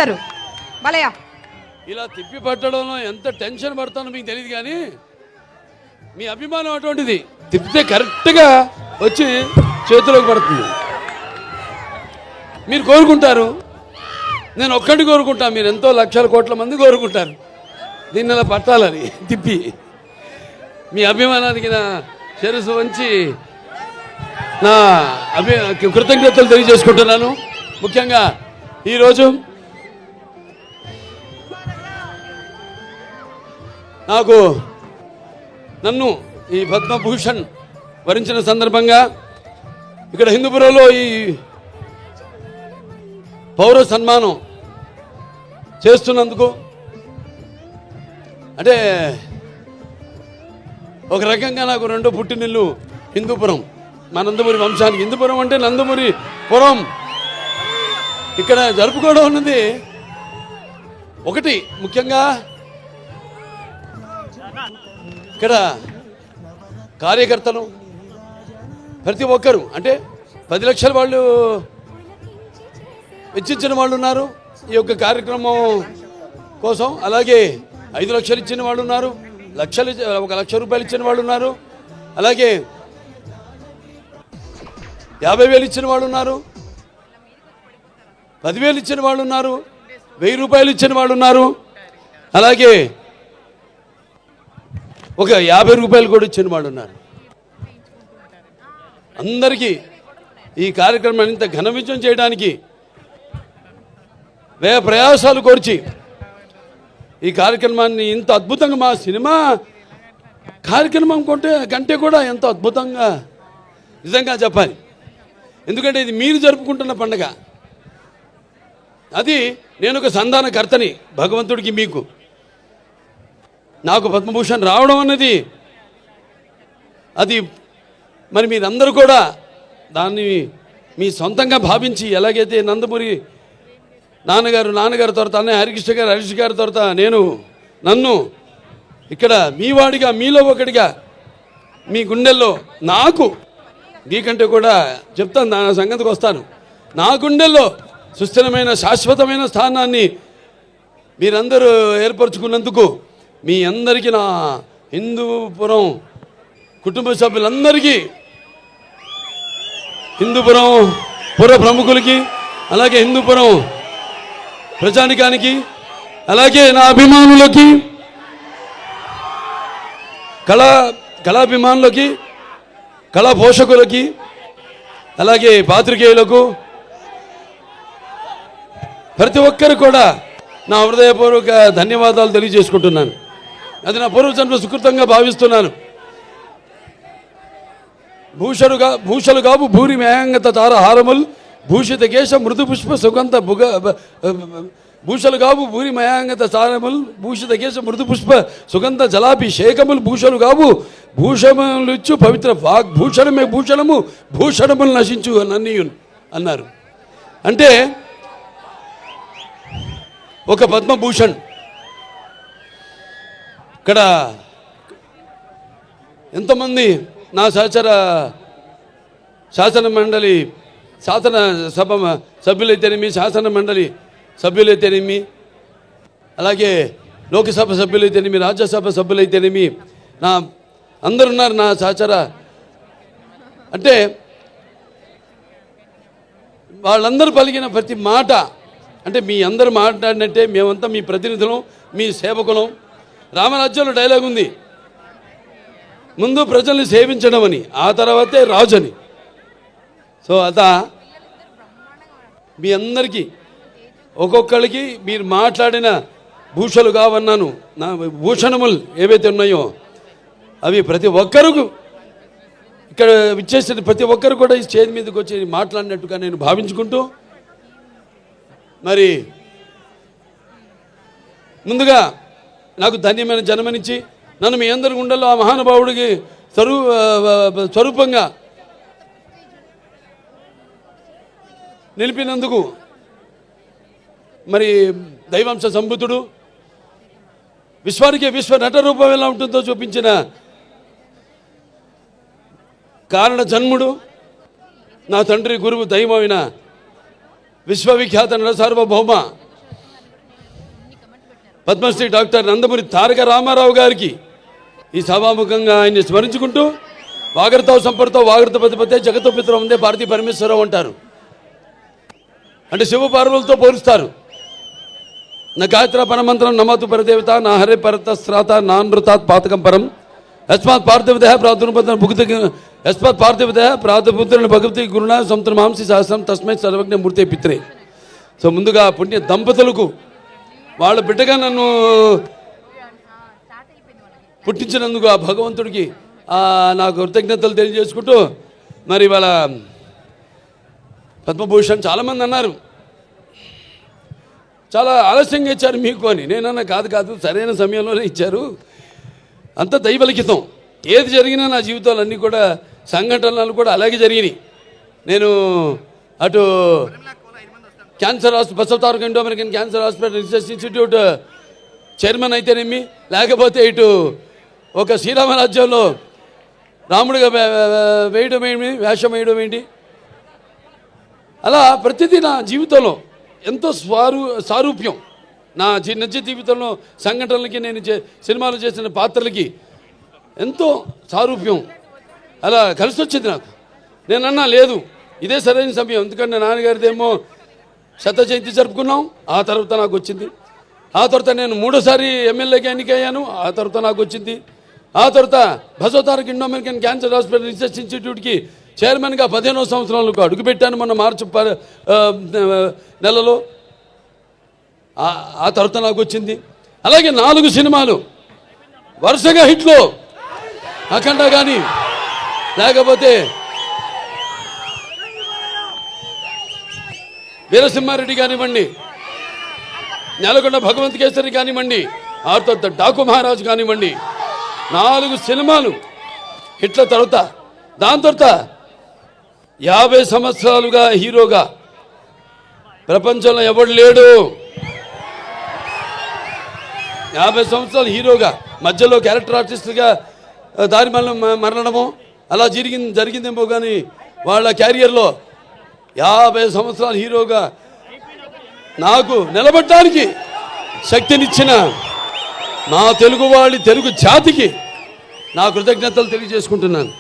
చేస్తారు. బాలయ్య ఇలా తిప్పి పట్టడంలో ఎంత టెన్షన్ పడతానో మీకు తెలియదు, కానీ మీ అభిమానం అటువంటిది. తిప్పితే కరెక్ట్గా వచ్చి చేతిలోకి పడుతుంది. మీరు కోరుకుంటారు, నేను ఒక్కటి కోరుకుంటాను, మీరు ఎంతో లక్షల కోట్ల మంది కోరుకుంటారు దీన్ని ఇలా పట్టాలని. తిప్పి మీ అభిమానానికి నా శిరస్సు వంచి నా కృతజ్ఞతలు తెలియజేసుకుంటున్నాను. ముఖ్యంగా ఈరోజు నన్ను ఈ పద్మభూషణ్ వరించిన సందర్భంగా ఇక్కడ హిందూపురంలో ఈ పౌర సన్మానం చేస్తున్నందుకు, అంటే ఒక రకంగా నాకు రెండో పుట్టినిల్లు హిందూపురం, మా నందమూరి వంశానికి. హిందూపురం అంటే నందమూరి పురం. ఇక్కడ జరుపుకోవడం ఉన్నది ఒకటి. ముఖ్యంగా ఇక్కడ కార్యకర్తలు ప్రతి ఒక్కరు, అంటే 10 లక్షల వాళ్ళు వెచ్చించిన వాళ్ళు ఉన్నారు ఈ యొక్క కార్యక్రమం కోసం. అలాగే 5 లక్షలు ఇచ్చిన వాళ్ళు ఉన్నారు, 1 లక్ష రూపాయలు ఇచ్చిన వాళ్ళు ఉన్నారు, అలాగే 50,000 ఇచ్చిన వాళ్ళు ఉన్నారు, 10,000 ఇచ్చిన వాళ్ళు ఉన్నారు, 1000 రూపాయలు ఇచ్చిన వాళ్ళు ఉన్నారు, అలాగే 50 రూపాయలు కూడా ఇచ్చిన వాళ్ళు ఉన్నారు. అందరికీ ఈ కార్యక్రమాన్ని ఇంత ఘన విజయం చేయడానికి వ్యయ ప్రయాసాలు కోర్చి ఈ కార్యక్రమాన్ని ఇంత అద్భుతంగా, మా సినిమా కార్యక్రమం కంటే కూడా ఎంతో అద్భుతంగా నిజంగా చెప్పాలి. ఎందుకంటే ఇది మీరు జరుపుకుంటున్న పండుగ. అది నేను ఒక సంధానకర్తని భగవంతుడికి. మీకు నాకు పద్మభూషణ్ రావడం అన్నది అది మరి మీరందరూ కూడా దాన్ని మీ సొంతంగా భావించి, ఎలాగైతే నందమూరి నాన్నగారు తర్వాత అన్నయ్య హరీష్ గారి తర్వాత నన్ను ఇక్కడ మీ వాడిగా, మీలో ఒకటిగా, మీ గుండెల్లో నాకు మీకంటే కూడా చెప్తాను, నా సంగతికి వస్తాను, నా గుండెల్లో సుస్థిరమైన శాశ్వతమైన స్థానాన్ని మీరందరూ ఏర్పరచుకున్నందుకు మీ అందరికీ, నా హిందూపురం కుటుంబ సభ్యులందరికీ, హిందూపురం పుర ప్రముఖులకి, అలాగే హిందూపురం ప్రజానికానికి, అలాగే నా అభిమానులకి, కళాభిమానులకి, కళా పోషకులకి, అలాగే పాత్రికేయులకు, ప్రతి ఒక్కరు కూడా నా హృదయపూర్వక ధన్యవాదాలు తెలియజేసుకుంటున్నాను. అది నా పూర్వజన్మ సుకృతంగా భావిస్తున్నాను. భూషలు కావు భూరి మేయంగత తార హారముల్ భూషిత కేశ మృదు పుష్ప సుగంధ భూషలు కావు భూరి మయాంగత తారముల్ భూషిత కేశ మృదు పుష్ప సుగంధ జలాభిషేకములు భూషలు కావు భూషములిచ్చు పవిత్ర వాగ్భూషణమే భూషణము భూషణములు నశించు నన్నీయున్ అన్నారు. అంటే ఒక పద్మభూషణ్ ఇక్కడ ఎంతమంది నా శాసన మండలి శాసనసభ సభ్యులైతేనేమి, శాసన మండలి సభ్యులైతేనేమి, అలాగే లోక్సభ సభ్యులైతేనేమి, రాజ్యసభ సభ్యులైతేనేమి, నా అందరున్నారు నా సహచర. అంటే వాళ్ళందరూ పలికిన ప్రతి మాట, అంటే మీ అందరూ మాట్లాడినట్టే మేమంతా మీ ప్రతినిధులం, మీ సేవకులం. రామరాజ్యంలో డైలాగ్ ఉంది, ముందు ప్రజల్ని సేవించడం అని, ఆ తర్వాతే రాజు అని. సో మీ అందరికీ ఒక్కొక్కరికి మీరు మాట్లాడిన భూషలు కావన్నాను, నా భూషణములు ఏవైతే ఉన్నాయో అవి ప్రతి ఒక్కరు ఇక్కడ విచ్చేసిన ప్రతి ఒక్కరు కూడా ఈ స్టేజ్ మీదకి వచ్చి మాట్లాడినట్టుగా నేను భావించుకుంటూ, మరి ముందుగా నాకు ధన్యమైన జన్మనిచ్చి నన్ను మీ అందరి గుండెల్లో ఆ మహానుభావుడికి స్వరూపంగా నిలిపినందుకు, మరి దైవాంశ సంభూతుడు, విశ్వానికి విశ్వ నట రూపం ఎలా ఉంటుందో చూపించిన కారణ జన్ముడు, నా తండ్రి గురువు దైవమైన విశ్వవిఖ్యాత నట సార్వభౌమ పద్మశ్రీ డాక్టర్ నందమూరి తారక రామారావు గారికి ఈ సభాముఖంగా ఆయన్ని స్మరించుకుంటూ వాగర్తావు సంపర్తో వాగర్త పతిపతే జగతో పితరం ఉందే భారతీ పరమేశ్వరరావు అంటారు. అంటే శివపార్వలతో పోలుస్తారు. నా గాయత్ర పరమంత్రం నమతు పరదేవత నా హరే పరత శ్రాత నానృతాత్ పాతకం పరం యస్మాత్ పార్థివదేహ ప్రాతుర్పత్ర భుక్తి యస్మాత్ పార్థివదేహ ప్రాతుపుత్రుని భగవతి గురుణ సముద్ర మాంసి సహస్రం తస్మై సర్వజ్ఞ మూర్తే పిత్రే. సో ముందుగా పుణ్య దంపతులకు వాళ్ళ బిడ్డగా నన్ను పుట్టించినందుకు ఆ భగవంతుడికి నాకు కృతజ్ఞతలు తెలియజేసుకుంటూ మరి వాళ్ళ పద్మభూషణ్ చాలామంది అన్నారు చాలా ఆలస్యంగా ఇచ్చారు మీకు అని. నేనన్నా కాదు సరైన సమయంలోనే ఇచ్చారు. అంత దైవలిఖితం. ఏది జరిగినా నా జీవితాలు అన్నీ కూడా సంఘటనలు కూడా అలాగే జరిగినాయి. నేను అటు cancer hospital Basavataraka Indo American cancer hospital research institute chairman అయితేనేమి, లేకపోతే ఇటు ఒక శ్రీరామరాజ్యంలో రాముడిగా వేయడం ఏంటి, వేషం వేయడం ఏంటి, అలా ప్రతిదీ నా జీవితంలో ఎంతో సారూప్యం. నా నిజ జీవితంలో సంఘటనలకి నేను సినిమాలు చేసిన పాత్రలకి ఎంతో సారూప్యం అలా కలిసి వచ్చింది నాకు. నేనన్నా లేదు ఇదే సరైన సమయం. ఎందుకంటే నాన్నగారిదేమో శత జయంతి జరుపుకున్నాం, ఆ తర్వాత నాకు వచ్చింది. ఆ తర్వాత నేను 3వ ఎమ్మెల్యేగా ఎన్నికయ్యాను, ఆ తర్వాత నాకు వచ్చింది. ఆ తర్వాత Basavataraka Indo American cancer hospital research ఇన్స్టిట్యూట్కి చైర్మన్గా 15వ సంవత్సరాలకు అడుగుపెట్టాను మొన్న మార్చి నెలలో. ఆ తర్వాత నాకు వచ్చింది. అలాగే 4 సినిమాలు వరుసగా హిట్లో, అఖండ కానీ లేకపోతే వీరసింహారెడ్డి కానివ్వండి, నెలకొండ భగవంత్ కేసరి కానివ్వండి, ఆ తర్వాత డాకు మహారాజ్ కానివ్వండి, 4 సినిమాలు హిట్ల తర్వాత దాని తర్వాత 50 సంవత్సరాలుగా హీరోగా ప్రపంచంలో ఎవడు లేడు. 50 సంవత్సరాలు హీరోగా మధ్యలో క్యారెక్టర్ ఆర్టిస్ట్గా దారి మరణమో అలా జరిగిందేమో కానీ వాళ్ళ క్యారియర్లో 50 సంవత్సరాలు హీరోగా నాకు నిలబడటానికి శక్తినిచ్చిన నా తెలుగు జాతికి నా కృతజ్ఞతలు తెలియజేసుకుంటున్నాను.